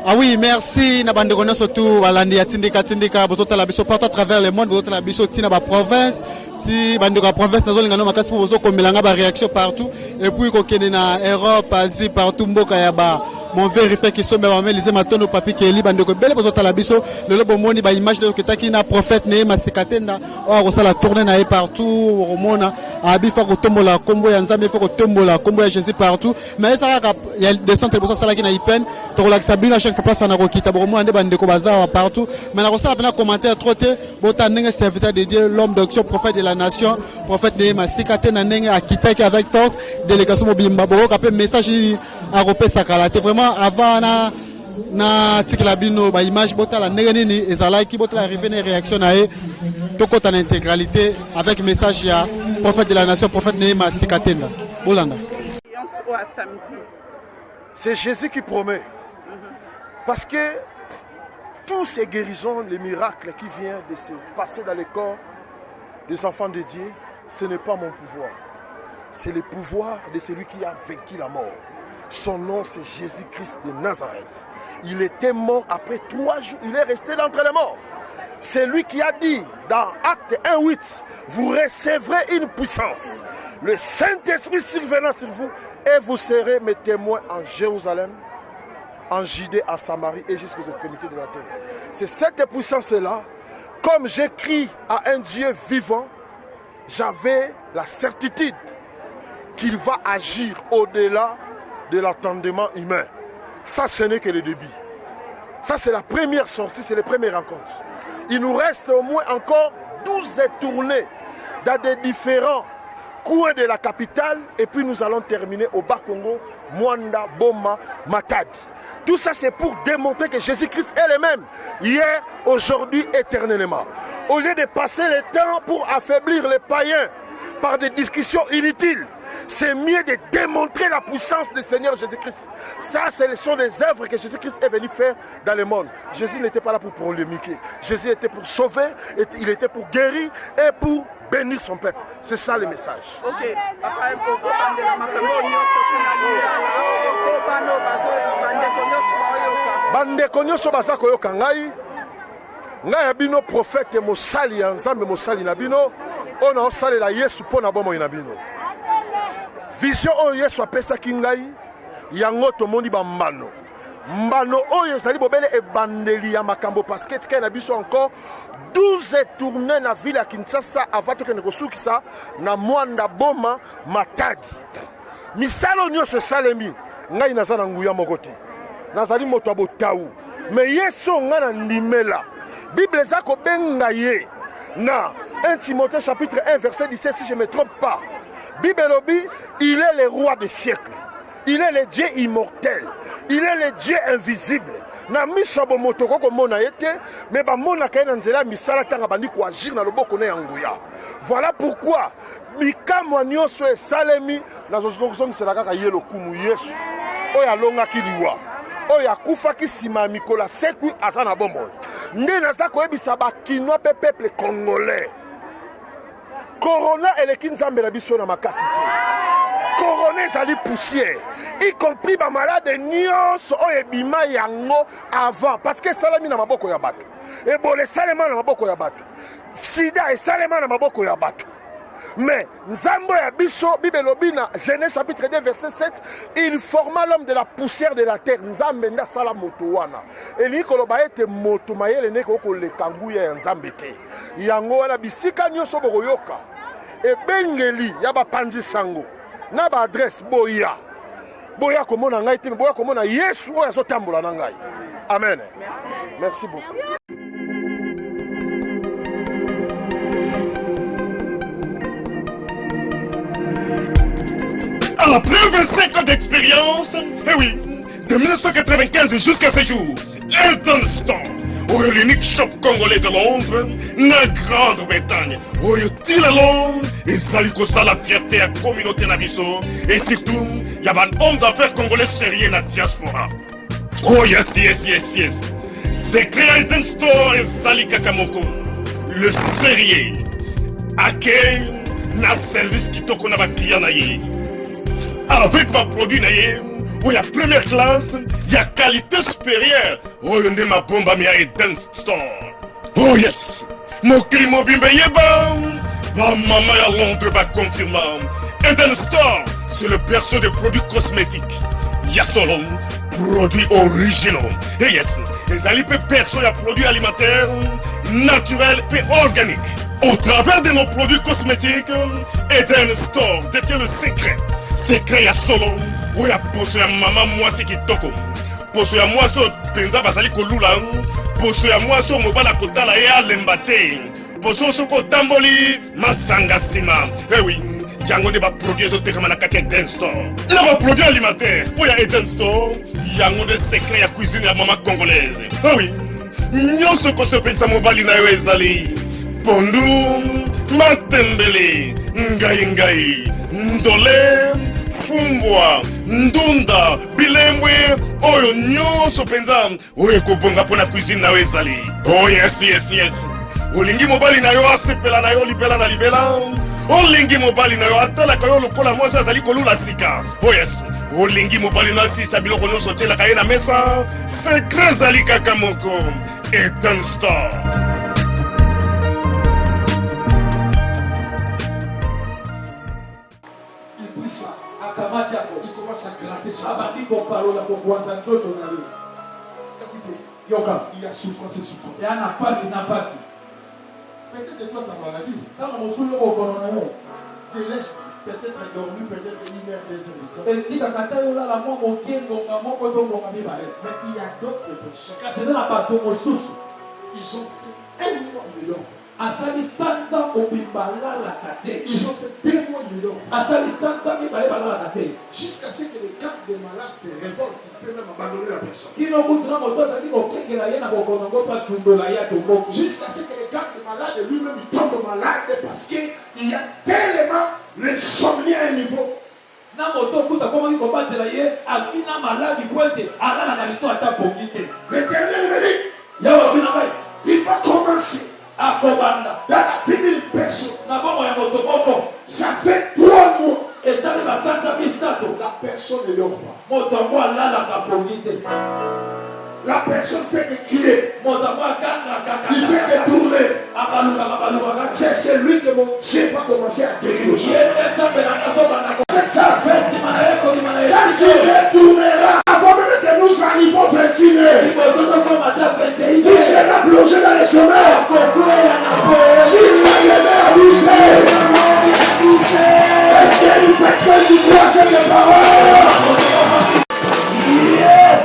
Ah oui, merci. Na bande kono surtout balandi ya tindika bozota la biso partout à travers le monde, bozota la biso tina ba province, ti bande ko province nazo lingano makasi bozo komelanga ba réaction partout et puis ko kene na Europe, Asie partout mboka ya ba mon vérifié qui sont même lisé matono papi keli bande ko bele bozota la biso le bomoni ba image de ketaki na prophète ne masikatenda o ko la tourner na partout au mona abi fa ko tombola kombo ya nzambe fa ko tombola kombo ya Jésus partout mais ça il y a des centres pour ça là qui na ipen to la sabina chaque fois place na ko kita bo mo ande bande ko baza partout mais na ko ça na commentaire troté bota ndenge serviteur de Dieu l'homme d'action prophète de la nation prophète ne masikatenda ndenge akitaki avec force délégation mobimba bo ka pe message a repesa kala vraiment avant na tikla bino ba image botala ndenge nini ezalaki botala arriver na réaction na e tokota en intégralité avec message ya prophète de la nation prophète Nehema Sikatenda Bolanda. C'est Jésus qui promet. Parce que tous ces guérisons, les miracles qui viennent de se passer dans les corps des enfants de Dieu, ce n'est pas mon pouvoir. C'est le pouvoir de celui qui a vaincu la mort. Son nom, c'est Jésus-Christ de Nazareth. Il était mort après 3 jours. Il est resté d'entre les morts. C'est lui qui a dit dans Acte 1:8, vous recevrez une puissance. Le Saint-Esprit survenant sur vous et vous serez mes témoins en Jérusalem, en Judée, en Samarie et jusqu'aux extrémités de la terre. C'est cette puissance-là, comme j'écris à un Dieu vivant, j'avais la certitude qu'il va agir au-delà de l'entendement humain. Ça, ce n'est que le début. Ça, c'est la première sortie, c'est les premières rencontres. Il nous reste au moins encore 12 tournées dans des différents coins de la capitale et puis nous allons terminer au Bas-Congo, Mwanda, Boma, Matadi. Tout ça, c'est pour démontrer que Jésus-Christ est le même, hier, aujourd'hui, éternellement. Au lieu de passer le temps pour affaiblir les païens par des discussions inutiles, c'est mieux de démontrer la puissance du Seigneur Jésus-Christ. Ça, ce sont des œuvres que Jésus-Christ est venu faire dans le monde. Jésus n'était pas là pour polémiquer. Jésus était pour sauver, il était pour guérir et pour bénir son peuple. C'est ça le message. Ok. Bandeko nyonso baza koyoka ngai ya bino prophète mosali ya nzambe mosali na bino ona osalela Yesu pona bomoi na bino. Vision oyo Yesu apesaki ngai yango tomoni bambano mbano oyo ezali bobele ebandeli ya makambo parce que tika na biso encore 12 tournées na ville ya Kinshasa avant tokende kosukisa na Mwanda Boma Matadi. Misalo nyonso esalemi ngai naza na nguya moko te nazali moto ya botawu me Yesu nga na ndimela Bible eza kobenga ye na 1 Timothée chapitre 1 verset 17 si je ne me trompe pas. Bible lobi, il est le roi des siècles. Il est le Dieu immortel. Il est le Dieu invisible. Na misabo motoko ko mona yete, mais ba mona kaina nzela misala tanga bandi ko agir na loboko na yanguya. Voilà pourquoi mikamwa nyonso esalemi na zozongo sela kaka yelo kumu Yesu. Oya longa kiliwa. Oya kufa ki sima mikola seku azana bombo. Nde naza ko ebisa ba kinwa pe peuple congolais. Corona eleki nzambe na biso na makasi te. Corona ezali poussière, y compris ba malade nyonso oyo ebima yango avant parce que salami na maboko ya bato. Ebola esalema na maboko ya bato. Sida esalema na maboko ya bato. Mais nzambe ya biso Bible lobi na Genèse chapitre 2 verset 7, il forma l'homme de la poussière de la terre. Nzambe nda sala moto wana. Eli koloba ete moto mayele ne ko koleka nguya ya nzambe te. Yango wana bisika nyonso bokoyoka. Ebengeli ya bapanzi sango. Na ba adresse boya. Boya komona ngai te, boya komona Yesu oyo azotambola na ngai. Amen. Merci. Merci beaucoup. Après 25 ans d'expérience, eh oui, de 1995 jusqu'à ce jour, Eltonston, l'unique shop congolais de Londres, la Grande-Bretagne, il est Londres, et Saliko ça la fierté à la communauté Nabiso, et surtout, il y a un homme d'affaires congolais sérieux dans la diaspora. Oh yes, yes, yes, yes. C'est créé Eltonston et Salika Kamoko, le sérieux, à quel na service qui t'a qu'on a client naïe. Avec ma produit naïe, il y a première classe, il y a qualité supérieure. Oh, il y a ma bombe à Eden Store. Oh yes, mon crime au bimbe yeba. Ma maman à Londres va confirmer. Eden Store, c'est le perso des produits cosmétiques. Il y a solo produits originaux. Et yes, les alipes perso, il y a produits alimentaires, naturels et organiques. Au travers de nos produits cosmétiques, Eden Store détient le secret. Secret ya solo, où ya poso ya maman moi c'est qui toko. Poso ya moi so penza basali kolula, poso ya moi so mobala kotala ya lembate. Poso so ko tamboli masanga sima. Eh oui, yango ne ba produit so te kamana kati Eden Store. Na ba produit alimentaire, où ya Eden Store, yango de secret ya cuisine ya maman congolaise. Eh oui, nyonso ko so penza mobali na yo ezali. Pondu, matembele, ngai, ndole, fumbwa, ndunda, bilembwe, oyo nyonso penza, oyo kobonga pona cuisine na ezali. Oh yes. Olingi mobali na yo asepela na yo libela na libela. Olingi mobali na yo atalaka yo lokola mwasi azali kolula sika. Oh yes, olingi mobali na asisa biloko nyonso otielaka ye na mesa. Secret ezali kaka moko. Eden Store. Il commence à gratter sur Yoka. Il y a souffrance et souffrance. Il y a pas. Peut-être toi ta maladie. Te laisse peut-être dormir, peut-être une heure, 2 heures. Mais il y a d'autres personnes. Ils ont fait 1 million. Ils ont fait 2 mois de l'or. Jusqu'à ce que les cartes des malades se révoltent, ils peuvent même abandonner la personne. Jusqu'à ce que les cartes des malades lui-même tombent malade parce qu'il y a tellement l'insomnie à un niveau. L'Éternel me dit, il va commencer. Dans la vie d'une personne, ça fait 3 mois. La personne ne dort pas. La personne fait des crier. Il fait des tournées. C'est celui que mon Dieu va commencer à guérir. C'est ça. Quand tu retourneras, avant même que nous arrivons 21h, tu seras plongé dans les sommeils. Jusqu'à l'heure bouger. Est-ce qu'il y a une personne qui croit à cette parole? Yes!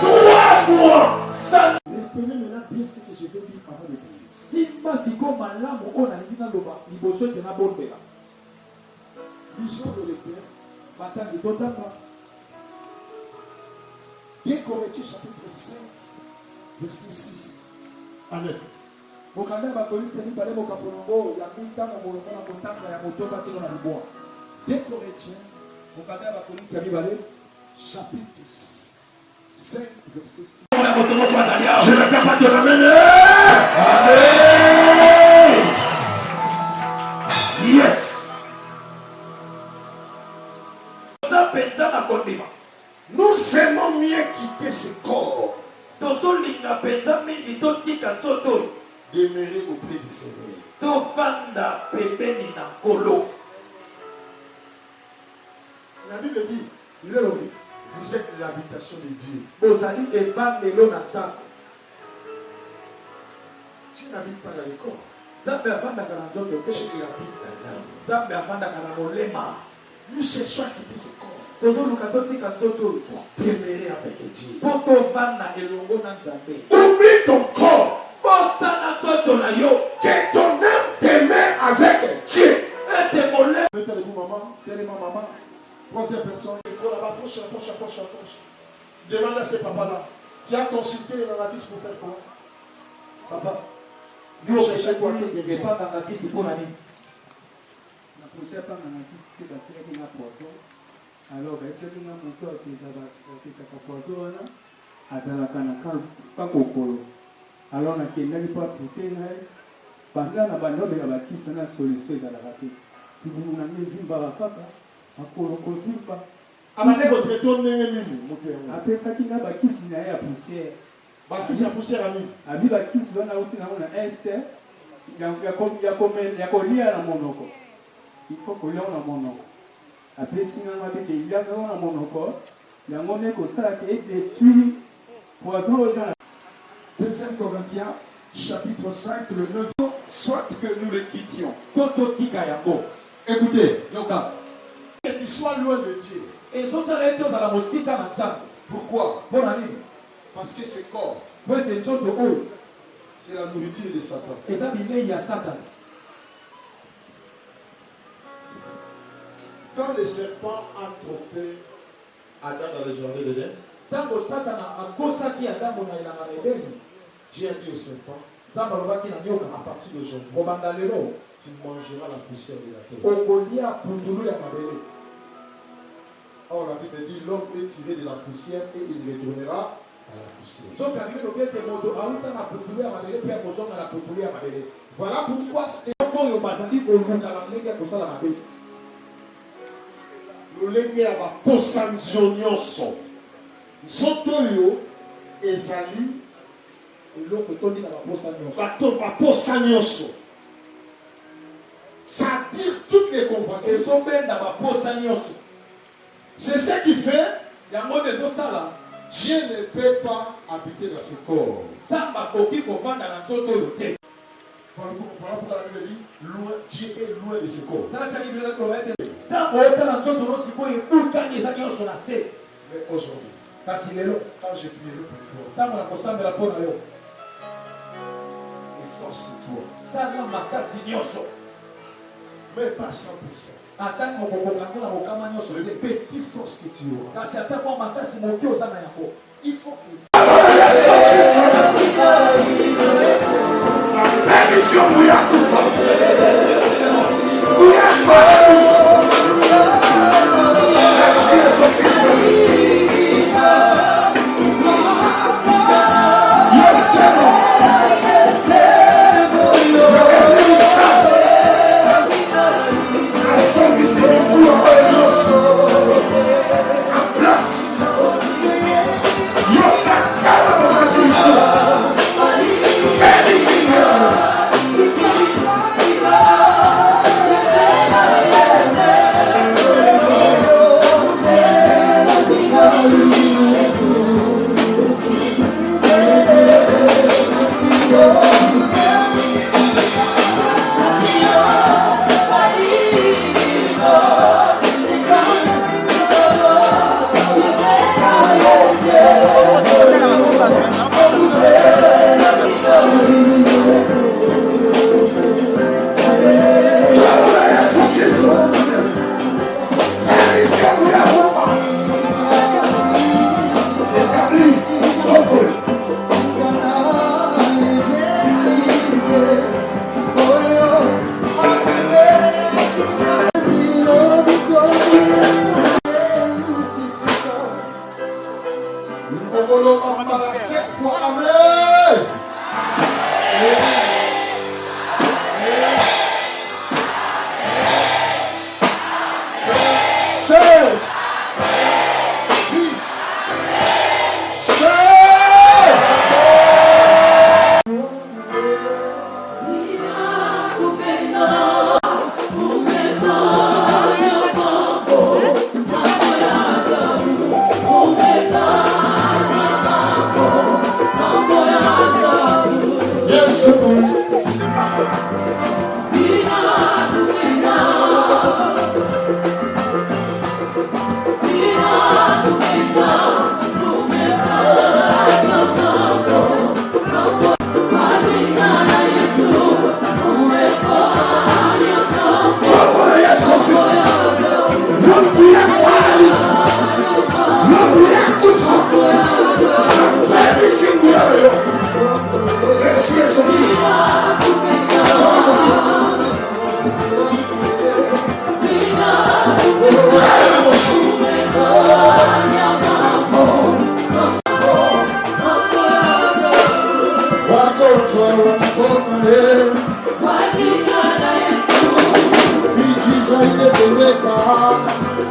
3 mois. Retenez maintenant bien ce que je vais dire avant de prier. Lisons de l'Épée. 2 Corinthiens chapitre 5, verset 6 à 9. 2 Corinthiens chapitre 5, verset 6. Je ne peux pas te ramener. Yes. Nous aimons mieux quitter ce corps. Demeurer auprès du Seigneur. La Bible dit, vous êtes l'habitation de Dieu. Tu n'habites pas dans le corps. Tu habites dans l'âme. Nous cherchons à quitter ce corps pour demeurer avec Dieu. Oublie ton corps. Que ton âme demeure avec Dieu. Mettez-vous, maman. Troisième personne. Approche. Demande à ces papas-là. Tu as consulté les maladies pour faire quoi? Papa. Nous cherchons quoi? Alors, moto akizaka poison wana azalaka na kakokolo. Alors nakendaki mpo apute ngai banda na bandomela bakisa na solution ezalaka te. Tubungu na ngai evimbaka kaka makolo kovimba Amazé votre tourne nini mutu. Apesaki na bakisi na ya poussière. Bakisi ya poussière ami. Abi bakisi wana uti na ona este ya kolia na monoko. Il faut kolia na monoko. Apesi na mabete il y a na monoko. Yango ne ko sala ke détruit poison aux gens. 2 Corinthiens chapitre 5 le 9, soit que nous le quittions. Écoutez, Yoka. que tu sois loin de Dieu. Et ça s'arrête dans la musique à Mansam. Pourquoi? Pour la nuit. Parce que ce corps, Pour être une sorte de haut. c'est la nourriture de Satan. Et ça, il y a Satan. Quand le serpent a trompé Adam dans le jardin d'Éden, Tant que Satan a causé qui a dans mon Éden, Dieu a dit au serpent, ça va le qui n'a pas à partir d'aujourd'hui, au Bandalero. tu mangeras la poussière de la terre. Au Golia, pour tout le monde. Or, la Bible dit, l'homme est tiré de la poussière et il retournera à la poussière. Donc, à le bien de modo, à l'autre, à Poutoulé, à Madélé, puis à Moson, à la Poutoulé, à Madélé. Voilà pourquoi c'est Comment il m'a dit au monde, à la Mléga, pour ça, la Madélé. le lenge à la posanzionioso. Zotoyo ezali Et l'autre, il dit dans la poste à bato baposanioso. Ça attire toutes les Et convoitises. son père dans la poste à C'est ce qui fait il y a un mot de ça là. Dieu ne peut pas habiter dans ce corps. Ça m'a coquille pour vendre dans la zone de l'hôtel. Voilà pourquoi la Bible dit, loin, Dieu est loin de ce corps. Dans la Bible, dans l'hôtel, dans la zone de l'hôtel, il faut y avoir des avions sur la scène. Mais aujourd'hui, Parce qu'il est là. quand je prierai pour toi, Dans la poste de la poste à efforce-toi. ça là, ma casse ignoso. Mais pas 100%. Attends, mon coco, la mocama ignoso. Le petit force que tu auras, Quand c'est attends, moi, ma casse, mon kio, ça n'a rien. il faut que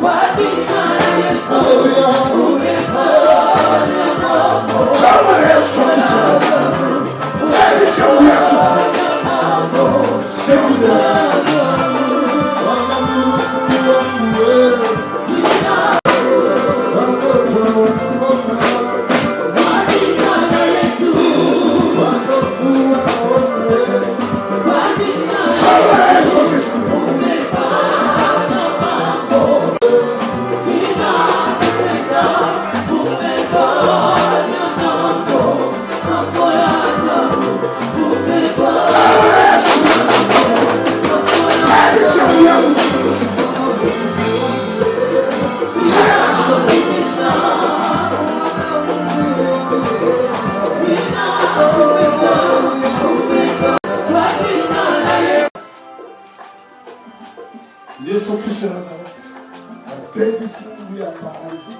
What Yesu Kristo wa Nazareti apendi siku ya paradiso.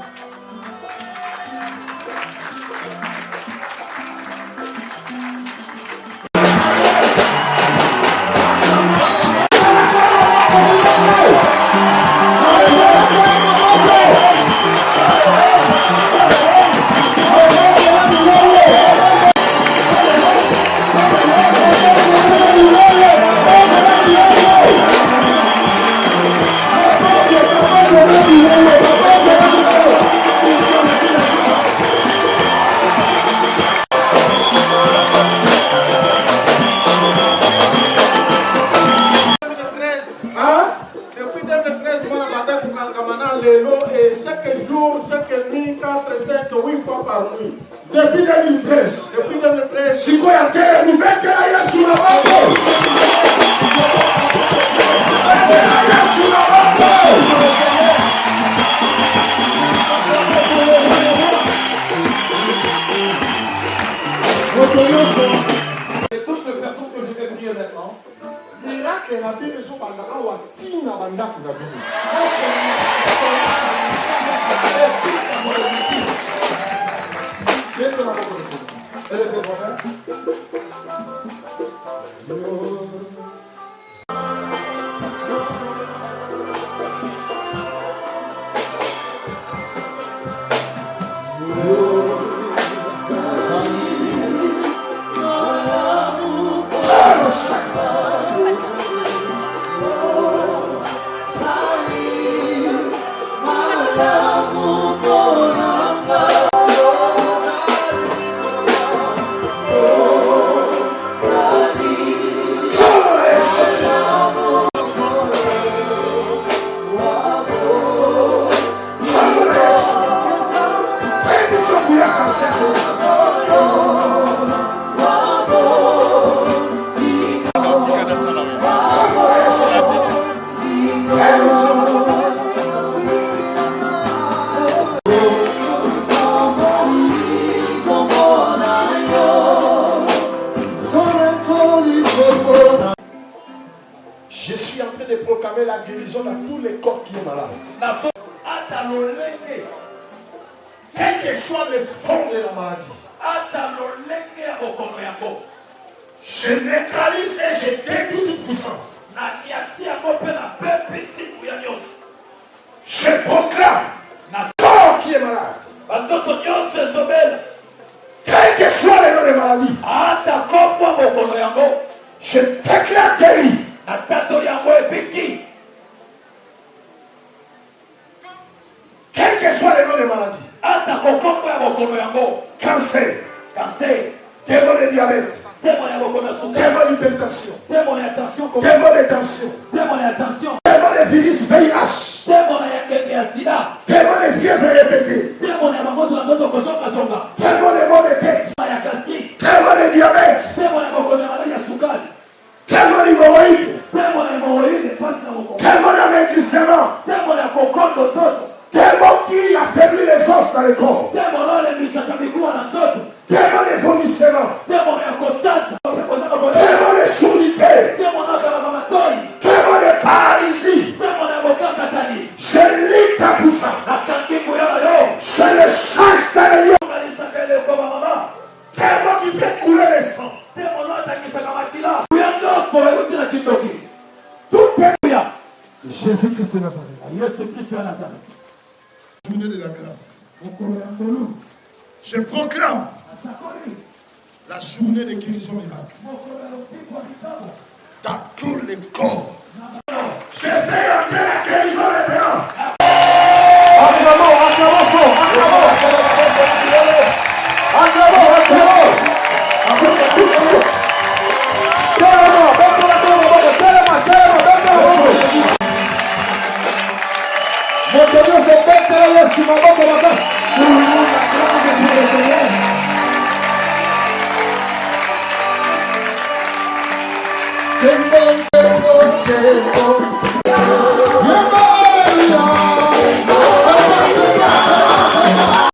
Chaque jour, chaque nuit, 4, 7, 8 fois par nuit. Depuis 2013. Depuis 2013. Siku ya tere ni vete na Yesu na wako. Vete na Yesu na wako. Et toutes les personnes que je vais prier maintenant, miracle na Bible so bandaka wa tina bandaka na Bible. Je suis en train de proclamer la guérison dans tous les corps qui sont malades. Quel que soit le fond de la maladie, je neutralise et je détruis toute puissance. Je proclame corps qui est malade. Quel que soit le nom de maladie, je déclare guéri. Quel que soit le nom de maladie, cancer, démon de diabète, démon d'hypertension, démon de tension, démon de virus VIH, démon de fièvre répétée, démon de maux de tête, démon de diabète, démon d'hémorroïde, démon d'amaigrissement, démon qui affaiblit les os dans le corps, démon de vomissement, démon de sourdité, démon de paralysie. Je lis ta puissance. Je le chasse dans les lieux. Démon qui fait couler le sang. Tout est Jésus-Christ de Nazareth. journée de la grâce. Je proclame la journée de guérison miracle dans tous les corps